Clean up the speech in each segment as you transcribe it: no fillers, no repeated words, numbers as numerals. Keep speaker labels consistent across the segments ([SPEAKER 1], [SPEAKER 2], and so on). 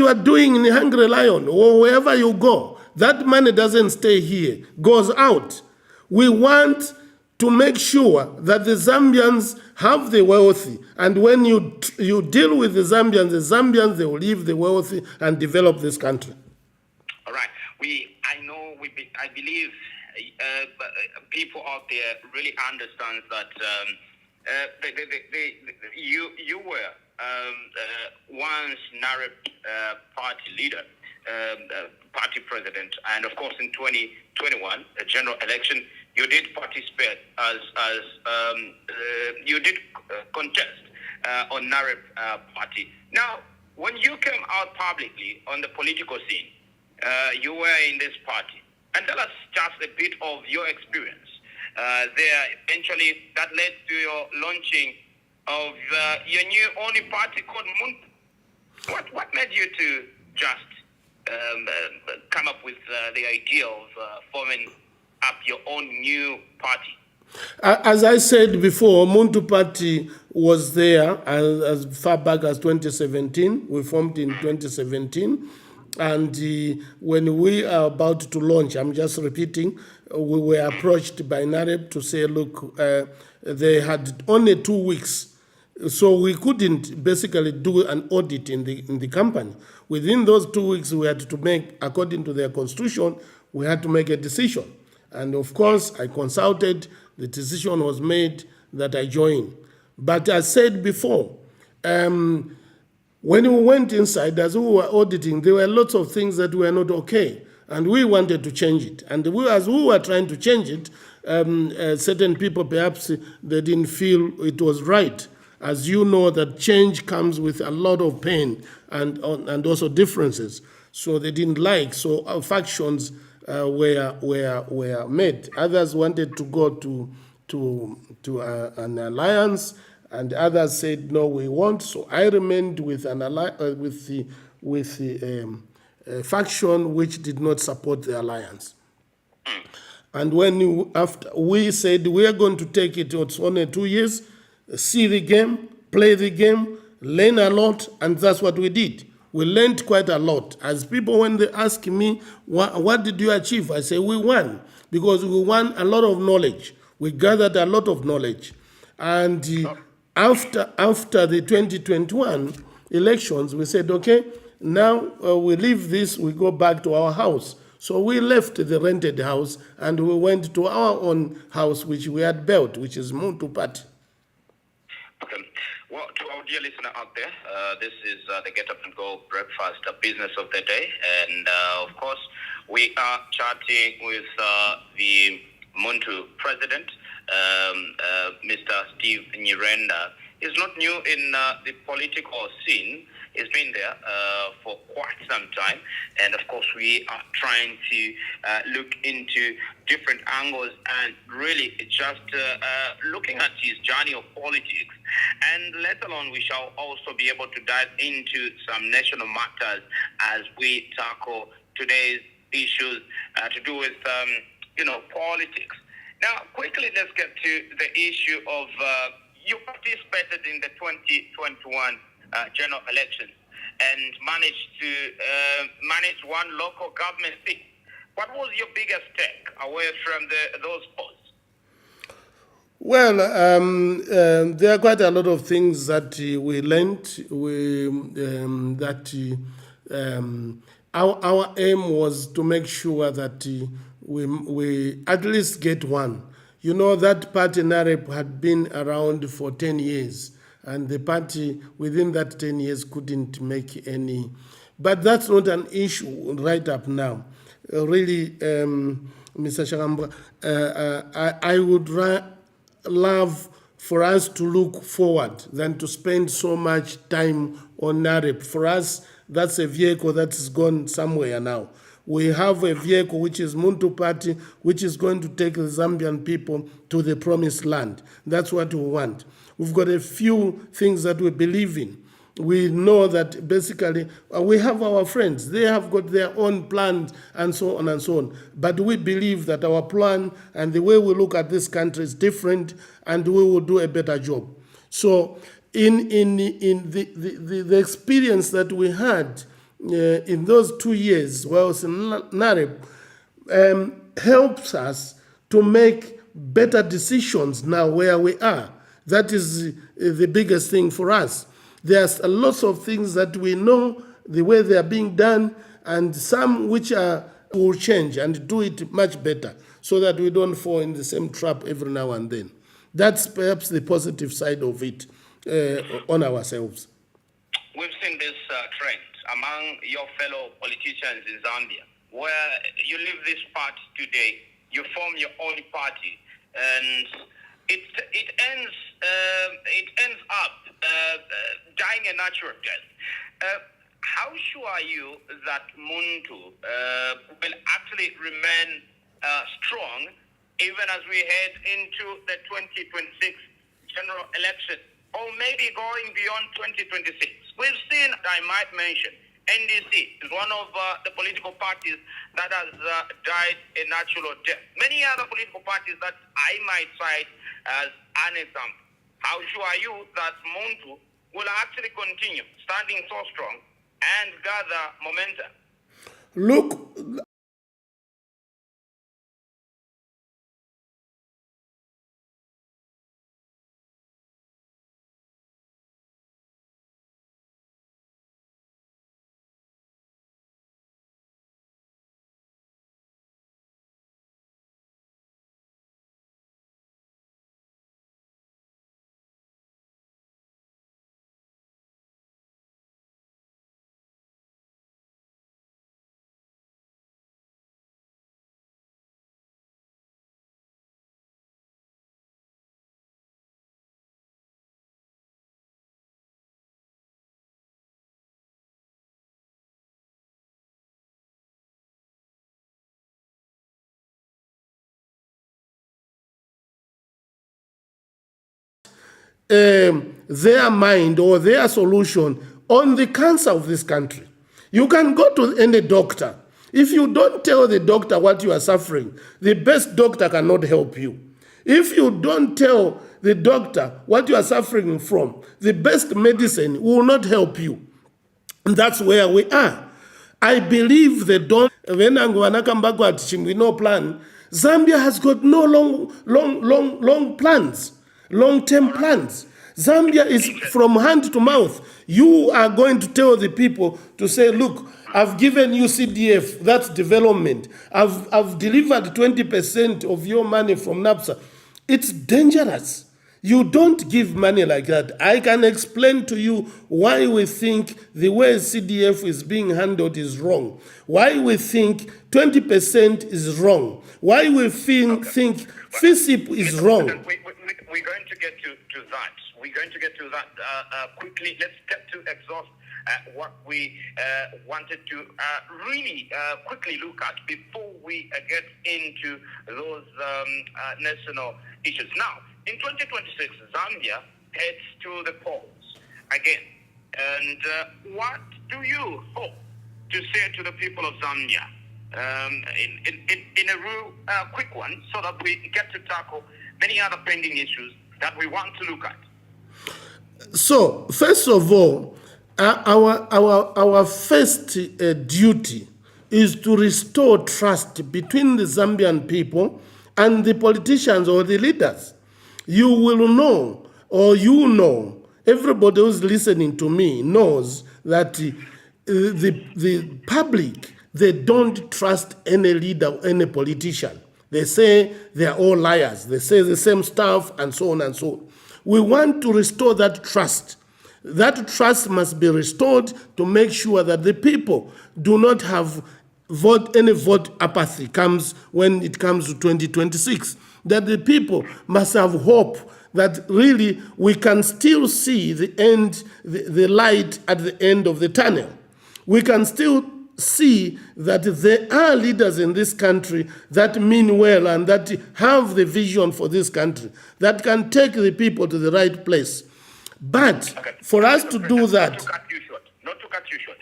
[SPEAKER 1] you are doing in Hungry Lion or wherever you go, that money doesn't stay here, goes out. We want to make sure that the Zambians have the wealthy, and when you deal with the Zambians, they will leave the wealthy and develop this country.
[SPEAKER 2] All right. I believe people out there really understand that you were once NAREP party leader, party president, and of course in 2021, a general election, you did participate as you did contest on NAREP party. Now, when you came out publicly on the political scene, you were in this party. And tell us just a bit of your experience there. Eventually, that led to your launching of your new only party called Muntu. What made you to just come up with the idea of forming up your own new party?
[SPEAKER 1] As I said before, Muntu Party was there as far back as 2017. We formed in 2017. And when we are about to launch, I'm just repeating, we were approached by NAREP to say, look, they had only 2 weeks. So we couldn't basically do an audit in the company. Within those 2 weeks, we had to make, according to their constitution, we had to make a decision. And of course, I consulted, the decision was made that I joined. But as said before, when we went inside, as we were auditing, there were lots of things that were not okay, and we wanted to change it. And as we were trying to change it, certain people, perhaps they didn't feel it was right. As you know, that change comes with a lot of pain and also differences. So they didn't like. So our factions were made. Others wanted to go to an alliance, and others said, no, we won't. So I remained with the faction which did not support the alliance. And after we said we are going to take it's only 2 years, see the game, play the game, learn a lot, and that's what we did. We learned quite a lot. As people, when they ask me, what did you achieve? I say, we won, because we won a lot of knowledge. We gathered a lot of knowledge. And after the 2021 elections, we said, okay, now we leave this, we go back to our house. So we left the rented house and we went to our own house, which we had built, which is Muntu Party.
[SPEAKER 2] Okay. Well, to our dear listener out there, this is the Get Up and Go Breakfast Business of the Day. And of course, we are chatting with the Muntu president, Mr. Steve Nyirenda. Is not new in the political scene. He's been there for quite some time. And of course, we are trying to look into different angles and really just looking at his journey of politics. And let alone, we shall also be able to dive into some national matters as we tackle today's issues to do with, politics. Now, quickly, let's get to the issue of you participated in the 2021 general elections and managed to manage one local government seat. What was your biggest take away from those posts?
[SPEAKER 1] Well, there are quite a lot of things that we learned. Our aim was to make sure that we at least get one. You know, that party NAREP had been around for 10 years, and the party within that 10 years couldn't make any. But that's not an issue right up now. Really, Mr. Shagamba, I would love for us to look forward than to spend so much time on NAREP. For us, that's a vehicle that's gone somewhere now. We have a vehicle which is Muntu Party, which is going to take the Zambian people to the promised land. That's what we want. We've got a few things that we believe in. We know that basically we have our friends. They have got their own plans and so on and so on. But we believe that our plan and the way we look at this country is different, and we will do a better job. So in the experience that we had in those 2 years, whilst NAREP helps us to make better decisions now where we are. That is the biggest thing for us. There's a lot of things that we know the way they are being done, and some which will change and do it much better so that we don't fall in the same trap every now and then. That's perhaps the positive side of it on ourselves.
[SPEAKER 2] We've seen this trend among your fellow politicians in Zambia, where you leave this party today, you form your own party, and it ends up dying a natural death. How sure are you that Muntu will actually remain strong even as we head into the 2026 general election, or maybe going beyond 2026? We've seen, I might mention, NDC is one of the political parties that has died a natural death. Many other political parties that I might cite as an example. How sure are you that Muntu will actually continue standing so strong and gather momentum?
[SPEAKER 1] Look, their mind or their solution on the cancer of this country. You can go to any doctor. If you don't tell the doctor what you are suffering, the best doctor cannot help you. If you don't tell the doctor what you are suffering from, the best medicine will not help you. And that's where we are. I believe they don't. When no plan, Zambia has got no long plans, long-term plans. Zambia is from hand to mouth. You are going to tell the people to say, look, I've given you CDF, that's development. I've delivered 20% of your money from NAPSA. It's dangerous. You don't give money like that. I can explain to you why we think the way CDF is being handled is wrong. Why we think 20% is wrong. Why we think FISIP is wrong.
[SPEAKER 2] We're going to get to that. We're going to get to that quickly. Let's get to exhaust what we wanted to really quickly look at before we get into those national issues. Now, in 2026, Zambia heads to the polls again. And what do you hope to say to the people of Zambia in a real quick one, so that we get to tackle many other pending issues that we want to look at?
[SPEAKER 1] So, first of all, our first duty is to restore trust between the Zambian people and the politicians or the leaders. You will know, or you know, everybody who's listening to me knows that the public, they don't trust any leader, any politician. They say they're all liars. They say the same stuff and so on and so on. We want to restore that trust. That trust must be restored to make sure that the people do not have any vote apathy comes when it comes to 2026. That the people must have hope that really we can still see the end, the light at the end of the tunnel. We can still see that there are leaders in this country that mean well and that have the vision for this country, that can take the people to the right place. But for us to do that...
[SPEAKER 2] Not to cut you short.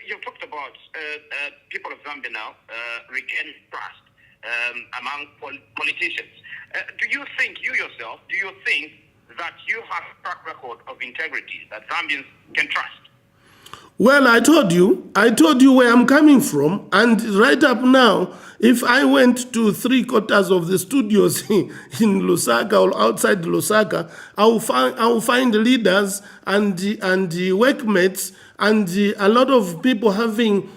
[SPEAKER 2] You talked about people of Zambia now regain trust among politicians. Do you think that you have a track record of integrity that Zambians can trust?
[SPEAKER 1] Well, I told you where I'm coming from, and right up now, if I went to 3/4 of the studios in Lusaka or outside Lusaka, I will find leaders and workmates and a lot of people having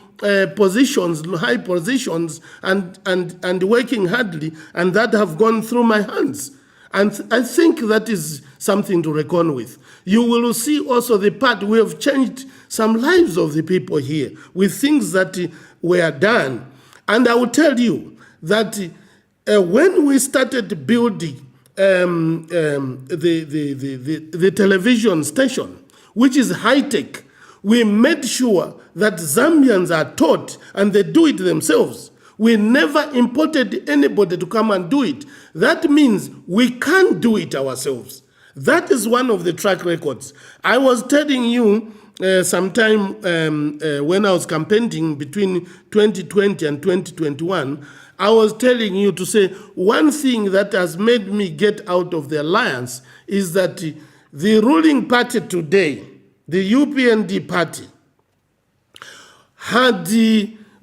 [SPEAKER 1] positions, high positions, and working hardly, and that have gone through my hands. And I think that is something to reckon with. You will see also the part we have changed some lives of the people here with things that were done. And I will tell you that when we started building the television station, which is high-tech, we made sure that Zambians are taught and they do it themselves. We never imported anybody to come and do it. That means we can't do it ourselves. That is one of the track records. I was telling you sometime when I was campaigning between 2020 and 2021, I was telling you to say one thing that has made me get out of the alliance is that the ruling party today, the UPND party,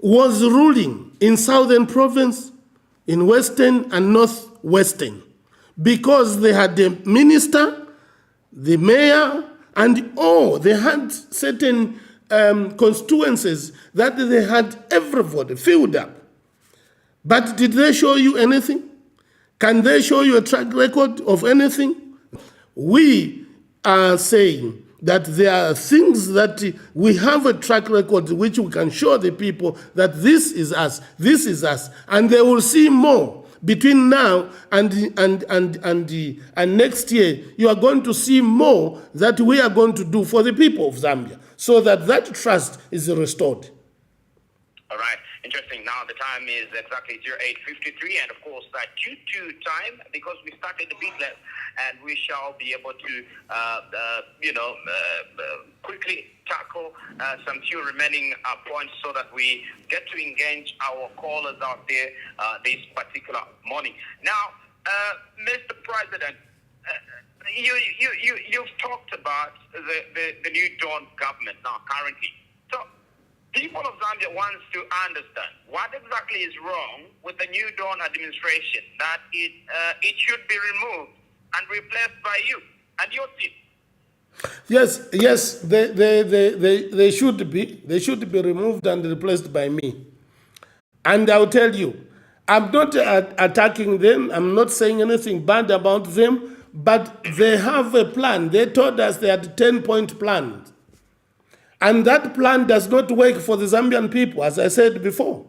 [SPEAKER 1] was ruling in Southern Province, in Western and Northwestern, because they had the minister, the mayor, and they had certain constituencies that they had everybody filled up. But did they show you anything? Can they show you a track record of anything? We are saying that there are things that we have a track record which we can show the people that this is us, and they will see more. Between now and next year, you are going to see more that we are going to do for the people of Zambia, so that trust is restored.
[SPEAKER 2] All right. Interesting. Now the time is exactly 08:53, and of course that Q2 time, because we started a bit less, and we shall be able to, quickly tackle some few remaining points so that we get to engage our callers out there this particular morning. Now, Mr. President, you've talked about the new Dawn government now currently. So, people of Zambia wants to understand what exactly is wrong with the new Dawn administration, that it should be removed and replaced by you and your team.
[SPEAKER 1] Yes, they should be. They should be removed and replaced by me. And I'll tell you, I'm not attacking them. I'm not saying anything bad about them, but they have a plan. They told us they had a 10-point plan. And that plan does not work for the Zambian people, as I said before.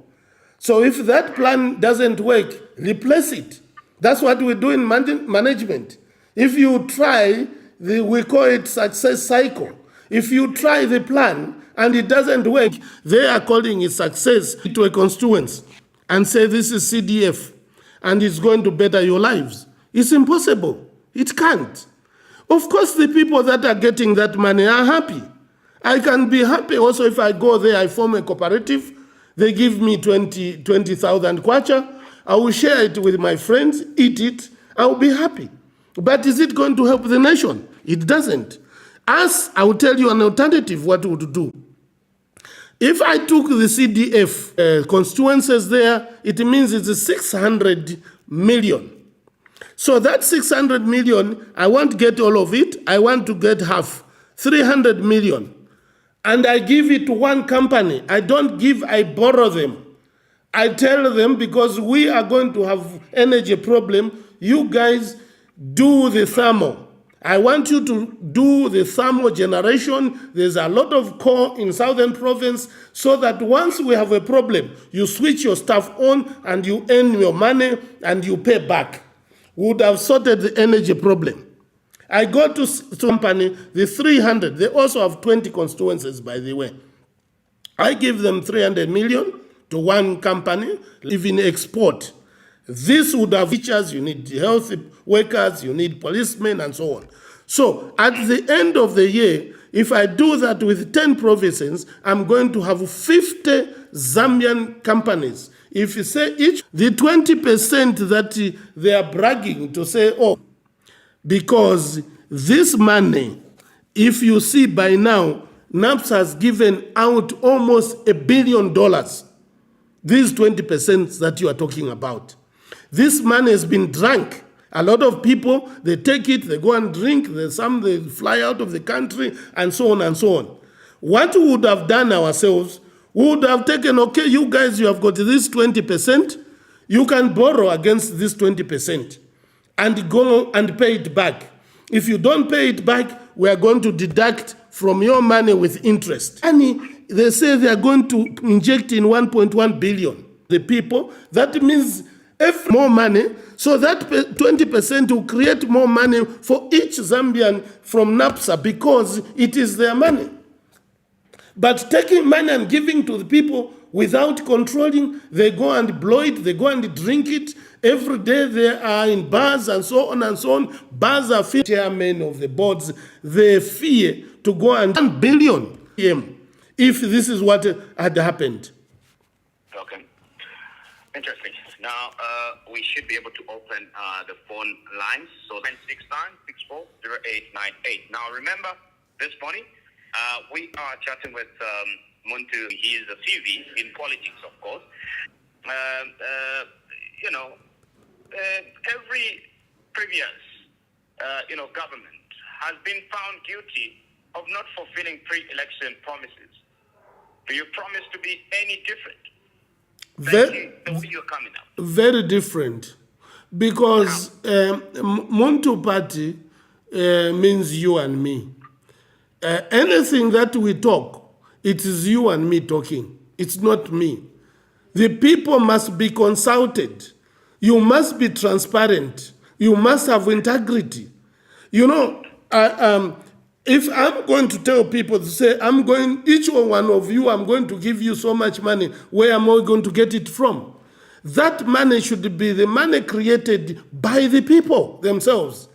[SPEAKER 1] So if that plan doesn't work, replace it. That's what we do in management. If you try, we call it success cycle. If you try the plan and it doesn't work, they are calling it success to a constituency and say this is CDF and it's going to better your lives. It's impossible. It can't. Of course, the people that are getting that money are happy. I can be happy also if I go there, I form a cooperative, they give me 20,000 kwacha, I will share it with my friends, eat it, I will be happy. But is it going to help the nation? It doesn't. As I will tell you an alternative what we would do. If I took the CDF constituencies there, it means it's 600 million. So that 600 million, I won't get all of it, I want to get half, 300 million. And I give it to one company. I don't give, I borrow them. I tell them, because we are going to have energy problem, you guys do the thermal. I want you to do the thermal generation. There's a lot of coal in Southern Province, so that once we have a problem, you switch your stuff on and you earn your money and you pay back. We would have sorted the energy problem. I go to company, the 300, they also have 20 constituencies, by the way. I give them 300 million to one company, even export. This would have features, you need health workers, you need policemen, and so on. So at the end of the year, if I do that with 10 provinces, I'm going to have 50 Zambian companies. If you say each, the 20% that they are bragging to say, because this money, if you see by now, NAPS has given out almost $1 billion. These 20% that you are talking about. This money has been drunk. A lot of people, they take it, they go and drink, some they fly out of the country, and so on and so on. What we would have done ourselves, we would have taken, okay, you guys, you have got this 20%, you can borrow against this 20% and go and pay it back. If you don't pay it back, we are going to deduct from your money with interest. And they say they are going to inject in 1.1 billion. The people, that means if more money, so that 20% will create more money for each Zambian from NAPSA because it is their money. But taking money and giving to the people without controlling, they go and blow it, they go and drink it. Every day they are in bars and so on and so on. Bars are chairmen of the boards. They fear to go and 1 billion if this is what had happened.
[SPEAKER 2] Okay. Interesting. Now, we should be able to open the phone lines. So 969-640898. Now, remember, this morning, we are chatting with Muntu. He is a CV in politics, of course. Every previous, government has been found guilty of not fulfilling pre-election promises. Do you promise to be any different? You're coming up.
[SPEAKER 1] Very different. Because Muntu Party means you and me. Anything that we talk, it is you and me talking. It's not me. The people must be consulted. You must be transparent. You must have integrity. If I'm going to tell people to say, each one of you, I'm going to give you so much money, where am I going to get it from? That money should be the money created by the people themselves.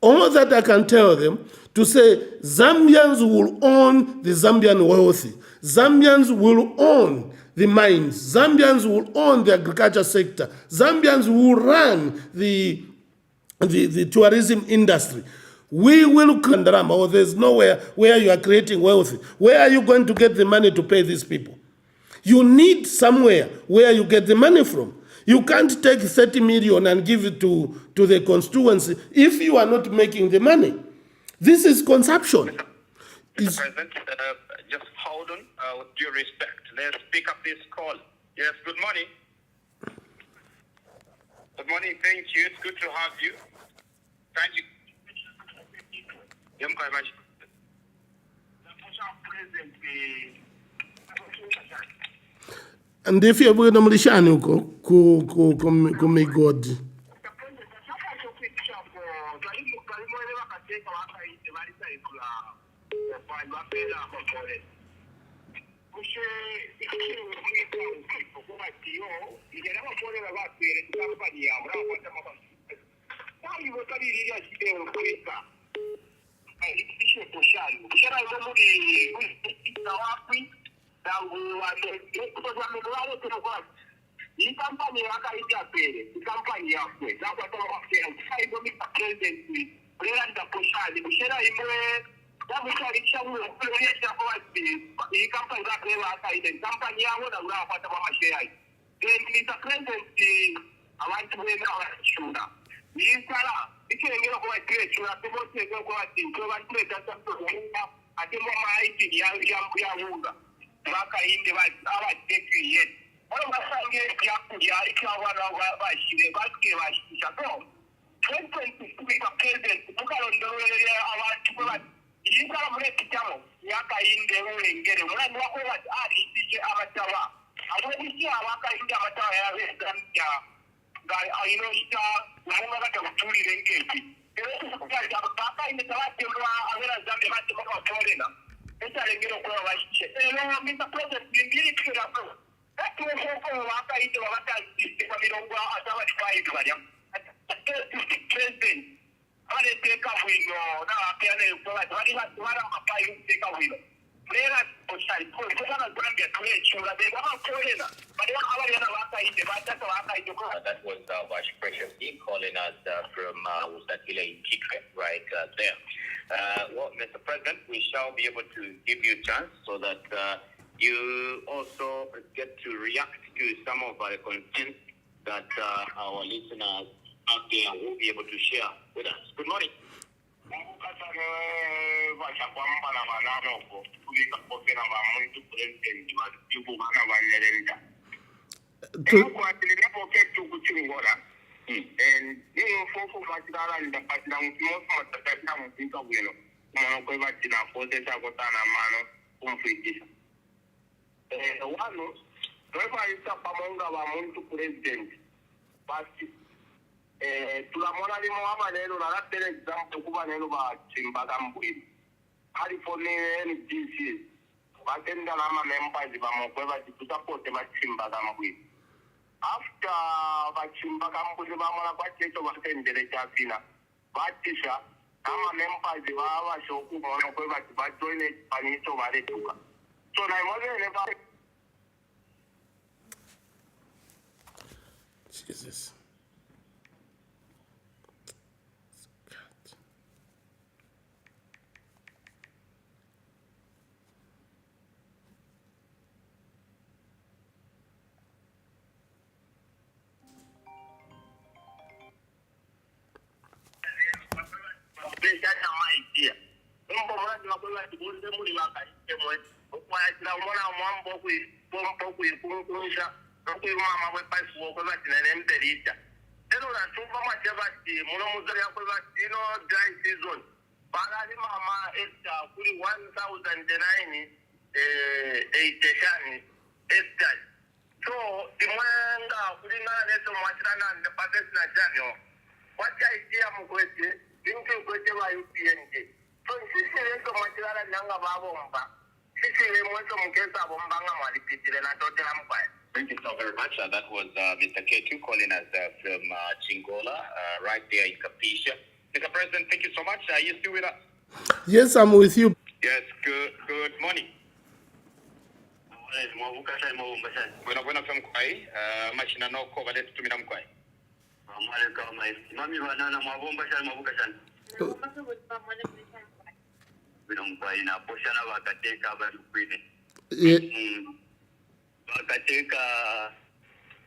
[SPEAKER 1] All that I can tell them to say, Zambians will own the Zambian wealthy. Zambians will own the mines. Zambians will own the agriculture sector. Zambians will run the tourism industry. We will or there's nowhere where you are creating wealth. Where are you going to get the money to pay these people? You need somewhere where you get the money from. You can't take 30 million and give it to the constituency if you are not making the money. This is consumption.
[SPEAKER 2] Mr. President, just hold on with due respect. Let's pick up this call. Yes, good morning. Good morning, thank you. It's good to have you. Thank you.
[SPEAKER 1] And if you're going to Malishani, go make God.
[SPEAKER 2] That was Vash Precious calling us from Ustakila in Chikre, right there. Well, Mr. President, we shall be able to give you a chance so that you also get to react to some of our content that our listeners out there will be able to share with us. Good morning.
[SPEAKER 3] tulamona limo amalelo nalatele example kuba nelo bachimbaga Mwiya ali for NDC batenda lama members bamokweba tusapote bachimbaga Mwiya after bachimbaga Mwiya bamona kwacheto batendele chapina batisha ama members bawa shoku mona kweba bajoine panito baletuka so na imozele ba
[SPEAKER 1] Jesus.
[SPEAKER 3] So, the Mwanga, kulingana neto mwachana na pagesi na janyo, wacha idea mkwete, binti mkwete wa UPNG. So, sisi leto mwachana nanga babomba, sisi le mweto mkesa bombanga mwalipitile na tote la mpaya.
[SPEAKER 2] Thank you so very much. That was Mr. K2 calling us from Chingola, right there in Kapisha. Mr. President, thank you so much. Are you still with us?
[SPEAKER 1] Yes, I'm with you.
[SPEAKER 2] Yes, good morning. Buena from Kwai, machina no cover let's to Minam Kwai.
[SPEAKER 3] Mami banana mabomba shal mabuka shal. Kwai na poshana wakateka balukwine. Wakateka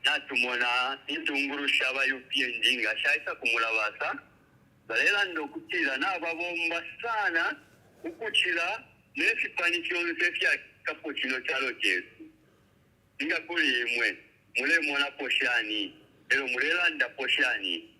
[SPEAKER 3] natumona intunguru shaba UPNG nga shaita kumulabasa. Balela ndo kutira na babomba sana ukuchira nesipani kyonse fya kapochino chalo chesu. Inga kuli imwe mule mwana poshani ero mulela nda poshani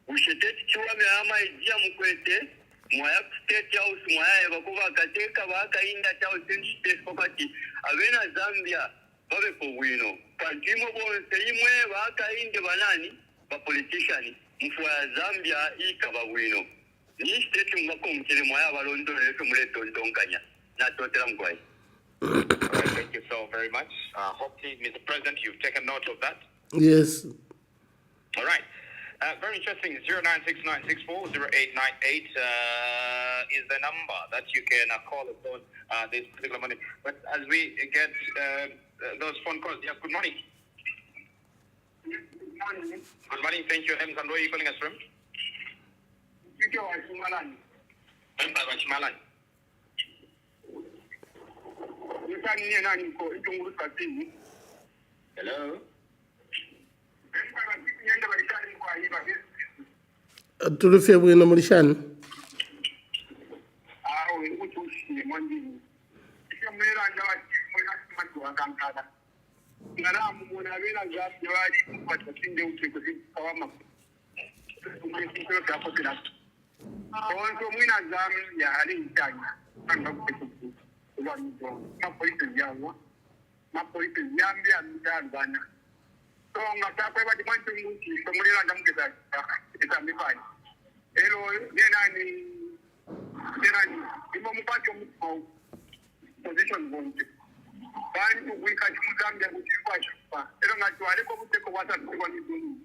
[SPEAKER 3] usheteti chiwame ama ijia mkwete mwaya state house mwaya bakuba kateka baka inda chao state kokati abena Zambia babe ko wino pantimo bonse imwe baka inde banani ba politician mfwa Zambia ikaba wino ni state mwako mkile mwaya balondo lefe mule tontonkanya na totela mkwai.
[SPEAKER 2] Right, thank you so very much. Hopefully, Mr. President, you've taken note of that.
[SPEAKER 1] Yes.
[SPEAKER 2] All right. Very interesting. 0969640898 is the number that you can call us on this particular morning. But as we get those phone calls, yeah, good morning. Good morning. Thank you. And where are you calling us from? Chimalan. Hello.
[SPEAKER 1] Turufe bwino mulishani.
[SPEAKER 3] So ngatakwe bati mwantu nguti somulela ndamukeza itamifanya elo nenani imo mpatho mu position bonke bani ukwika chimuzambia kuti kwachupa elo ngati waliko kuteko kwata kwa niduni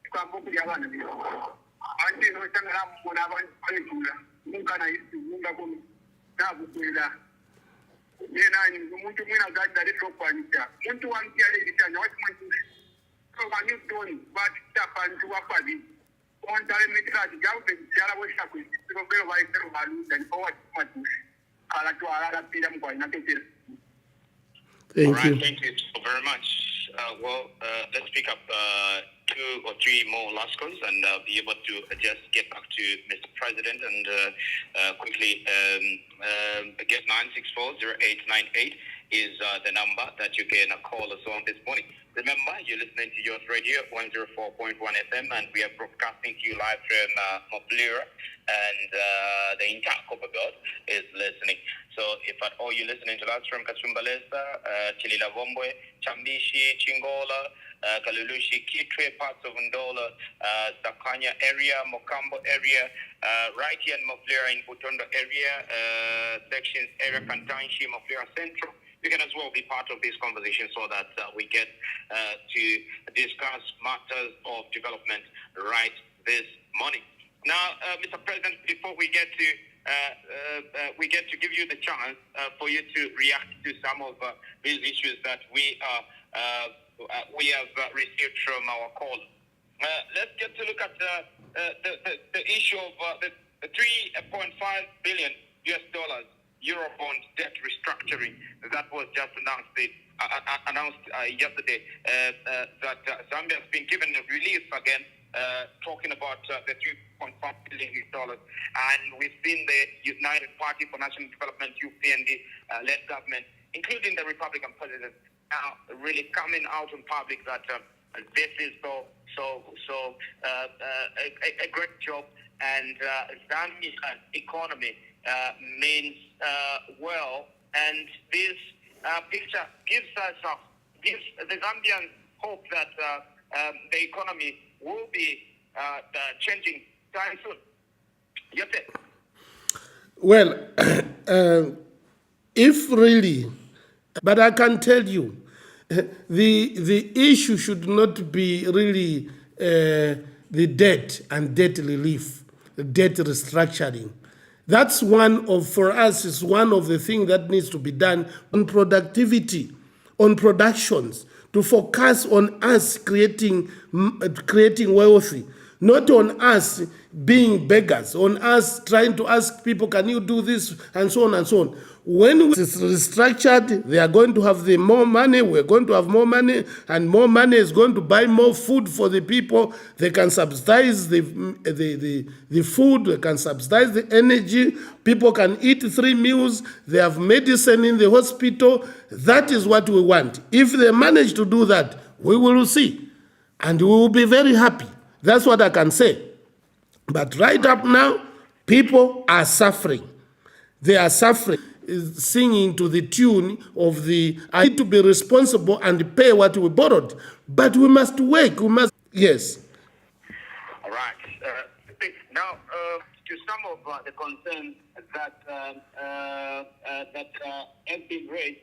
[SPEAKER 3] kwambo kuli abana bilo anje no tangala mona abantu bayitula ngana isi nginga komi nabukwela Yena umuntu mwina ganda lesokwanisa. Umuntu wamtia lelitanya what muntu. So when you don't but tapantu wapabi. On tare metrati jaupe jala wosha ku. So belo vai ser malu dan forward matu. Ala tu ala pila mko ina tete.
[SPEAKER 1] Thank you.
[SPEAKER 2] Thank you so very much. Let's pick up 2 or 3 more last calls and be able to just get back to Mr. President and quickly get 9640898 is the number that you can call us on this morning. Remember, you're listening to Youth Radio 104.1 FM and we are broadcasting to you live from Mwiya and the entire Copper Belt is listening. So if at all you're listening to us from Kasumbalesa, Chilila Vombwe, Chambishi, Chingola, Kalulushi, Kitwe, parts of Ndola, Sakanya area, Mokambo area, right here in Mwiya in Butondo area, sections, area Kantanshi, Mwiya Central, you can as well be part of this conversation so that we get to discuss matters of development right this morning. Now, Mr. President, before we get to give you the chance for you to react to some of these issues that we have received from our call. Let's get to look at the issue of the 3.5 billion US dollars Eurobond debt restructuring that was just announced yesterday. That Zambia has been given a relief again. Talking about the $3.5 billion, and we've seen the United Party for National Development (UPND) led government, including the Republican president, now really coming out in public that this is a great job, and Zambia's economy means well, and this picture gives the Zambians hope that the economy will be changing time soon. Yes, sir.
[SPEAKER 1] Well, if really, but I can tell you, the issue should not be really the debt and debt relief, debt restructuring. That's for us, is one of the things that needs to be done on productivity, on productions, to focus on us creating wealthy, not on us being beggars, on us trying to ask people, can you do this, and so on and so on. When it's restructured, they are going to have more money, we're going to have more money, and more money is going to buy more food for the people. They can subsidize the food, they can subsidize the energy, people can eat 3 meals, they have medicine in the hospital. That is what we want. If they manage to do that, we will see, and we will be very happy. That's what I can say. But right up now, people are suffering. They are suffering, singing to the tune of I need to be responsible and pay what we borrowed. But we must work, yes.
[SPEAKER 2] All right. Now, to some of the concerns that have been raised,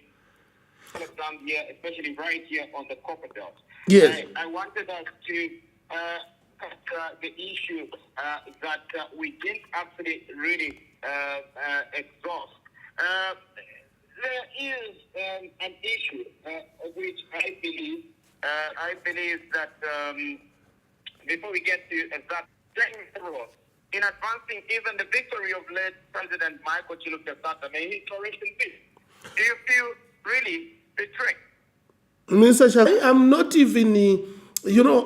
[SPEAKER 2] Zambia, especially right here on the Copper Belt.
[SPEAKER 1] Yes.
[SPEAKER 2] I wanted us to the issue that we didn't actually really exhaust. There is an issue which I believe that before we get to that, in advancing even the victory of late President Michael Chiluk-Sata, may he flourish in peace. Do you feel really betrayed?
[SPEAKER 1] Mr. Shah, I'm not even...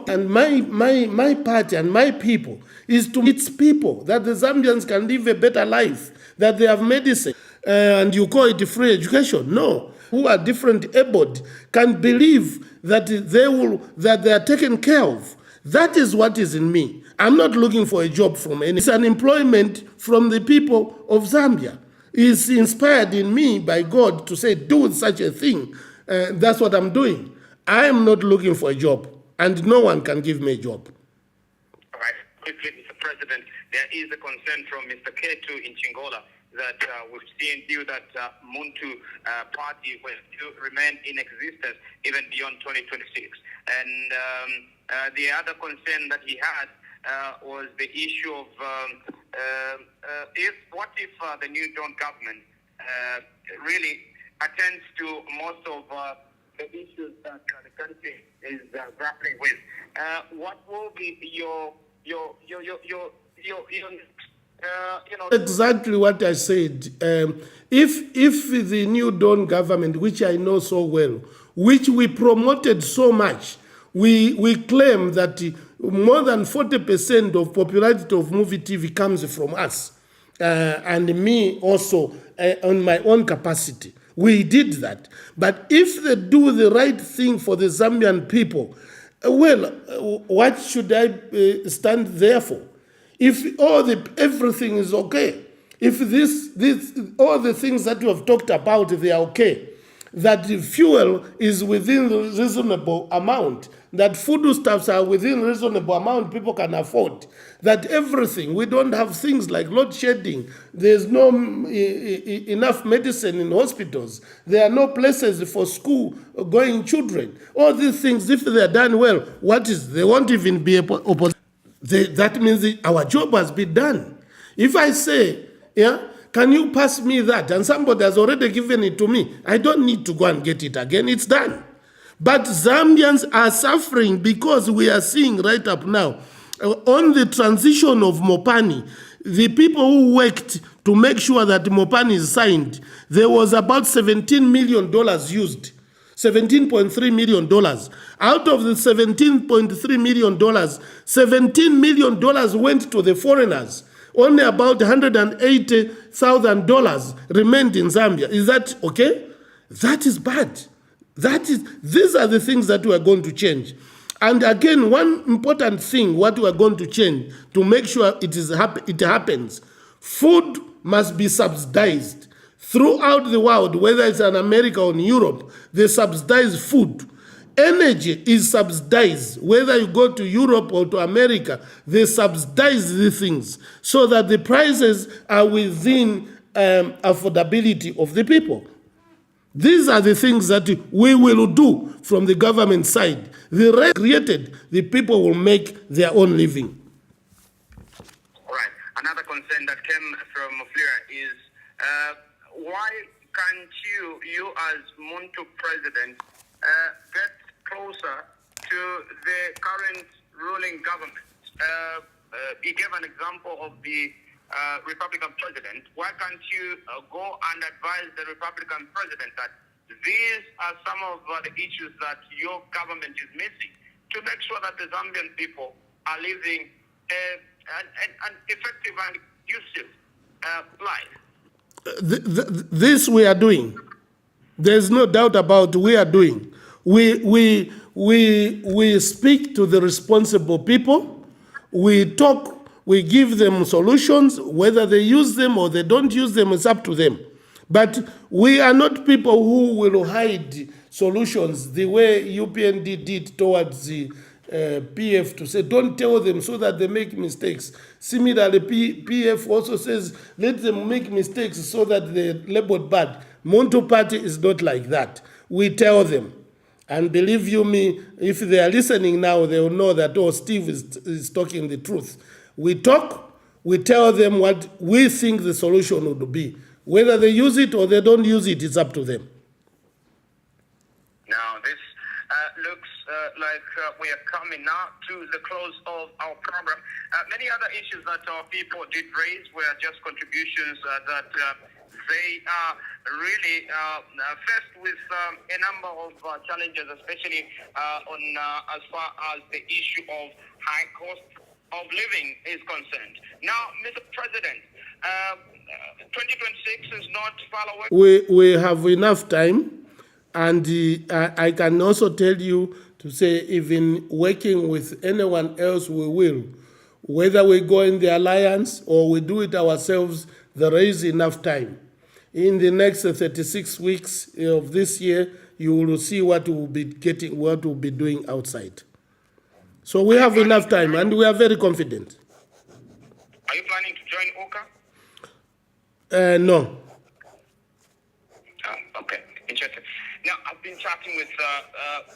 [SPEAKER 1] and my party and my people is to teach people that the Zambians can live a better life, that they have medicine, and you call it free education. No, who are different abled can believe that they are taken care of. That is what is in me. I'm not looking for a job from any. It's an employment from the people of Zambia. It's inspired in me by God to say, do such a thing. That's what I'm doing. I am not looking for a job. And no one can give me a job.
[SPEAKER 2] All right. Quickly, Mr. President, there is a concern from Mr. Ketu in Chingola that we've seen due that Muntu party will still remain in existence even beyond 2026. And the other concern that he had was the issue of what if the new Dawn government really attends to most of the issues that the country is grappling with. What will be your
[SPEAKER 1] Exactly what I said. If the New Dawn government, which I know so well, which we promoted so much, we claim that more than 40% of popularity of movie TV comes from us, and me also on my own capacity. We did that. But if they do the right thing for the Zambian people, what should I stand there for? If everything is okay, if this all the things that you have talked about, they are okay, that the fuel is within the reasonable amount, that foodstuffs are within reasonable amount people can afford, that everything, we don't have things like load shedding, there's no enough medicine in hospitals, there are no places for school going children, all these things, if they are done well, they won't even be opposed. That means our job has been done. If I say, yeah, can you pass me that? And somebody has already given it to me. I don't need to go and get it again. It's done. But Zambians are suffering because we are seeing right up now, on the transition of Mopani, the people who worked to make sure that Mopani is signed, there was about $17 million used. $17.3 million. Out of the $17.3 million, $17 million went to the foreigners. Only about $180,000 remained in Zambia. Is that okay? That is bad. These are the things that we are going to change. And again, one important thing, what we are going to change to make sure it happens, food must be subsidized. Throughout the world, whether it's in America or in Europe, they subsidize food. Energy is subsidized. Whether you go to Europe or to America, they subsidize these things so that the prices are within affordability of the people. These are the things that we will do from the government side. The rest created, the people will make their own living.
[SPEAKER 2] All right. Another concern that came from Mwiya is why can't you as Muntu president, get closer to the current ruling government? He gave an example of the Republican president. Why can't you go and advise the Republican president that these are some of the issues that your government is missing to make sure that the Zambian people are living an effective and conducive life?
[SPEAKER 1] This we are doing. There's no doubt about we are doing. We speak to the responsible people. We talk. We give them solutions. Whether they use them or they don't use them, it's up to them. But we are not people who will hide solutions the way UPND did towards the PF to say, don't tell them so that they make mistakes. Similarly, PF also says, let them make mistakes so that they're labeled bad. Muntu Party is not like that. We tell them. And believe you me, if they are listening now, they will know that, oh, Steve is talking the truth. We talk, we tell them what we think the solution would be. Whether they use it or they don't use it, it's up to them.
[SPEAKER 2] Now, this looks like we are coming now to the close of our program. Many other issues that our people did raise were just contributions that they are really faced with a number of challenges, especially on as far as the issue of high cost of living is concerned. Now, Mr. President, 2026 is not far away.
[SPEAKER 1] We have enough time. And I can also tell you to say, even working with anyone else, we will. Whether we go in the alliance or we do it ourselves, there is enough time. In the next 36 weeks of this year, you will see what we'll be getting, what we'll be doing outside. So we have enough time, and we are very confident.
[SPEAKER 2] Are you planning to join OCA?
[SPEAKER 1] No.
[SPEAKER 2] Okay, interesting. Now, I've been chatting with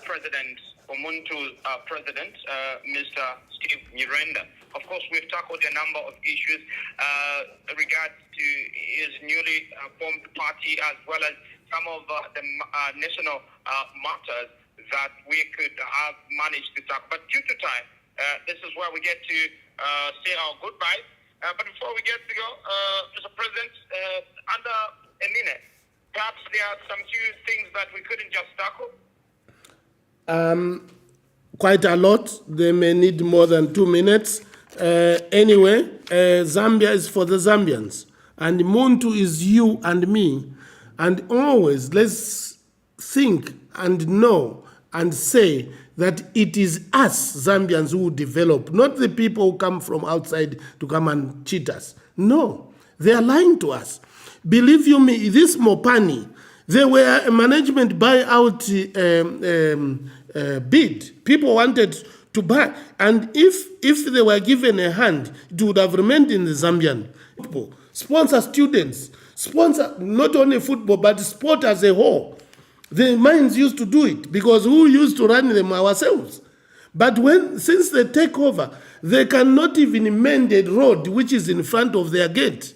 [SPEAKER 2] President Umuntu's president, Mr. Steve Nyirenda. Of course, we've tackled a number of issues regards to his newly formed party, as well as some of the national matters that we could have managed to talk. But due to time, this is where we get to say our goodbyes. But before we get to go, Mr. President, under a minute, perhaps there are some few things that we couldn't just tackle.
[SPEAKER 1] Quite a lot. They may need more than 2 minutes. Anyway, Zambia is for the Zambians. And Muntu is you and me. And always let's think and know and say that it is us Zambians who develop, not the people who come from outside to come and cheat us. No, they are lying to us. Believe you me, this Mopani, they were a management buyout bid. People wanted to buy. And if they were given a hand, it would have remained in the Zambian people. Sponsor students, sponsor not only football, but sport as a whole. The mines used to do it because who used to run them? Ourselves. But since they take over, they cannot even mend a road which is in front of their gate.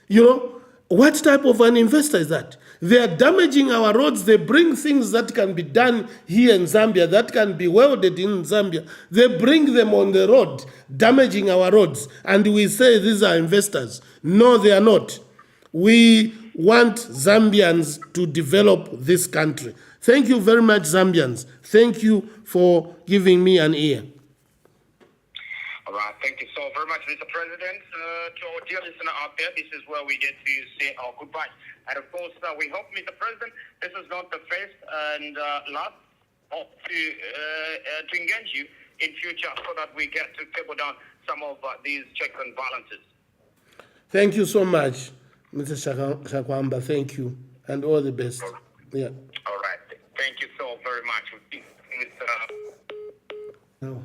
[SPEAKER 1] You know, what type of an investor is that? They are damaging our roads. They bring things that can be done here in Zambia, that can be welded in Zambia. They bring them on the road, damaging our roads. And we say these are investors. No, they are not. We want Zambians to develop this country. Thank you very much, Zambians. Thank you for giving me an ear.
[SPEAKER 2] All right, thank you so very much, Mr. President. To our dear listener out there, this is where we get to say our goodbye. And of course, we hope, Mr. President, this is not the first and last. Hope to engage you in future so that we get to table down some of these checks and balances.
[SPEAKER 1] Thank you so much, Mr. Shakwamba. Thank you, and all the best. Yeah.
[SPEAKER 2] All right. Thank you so very much.
[SPEAKER 1] No.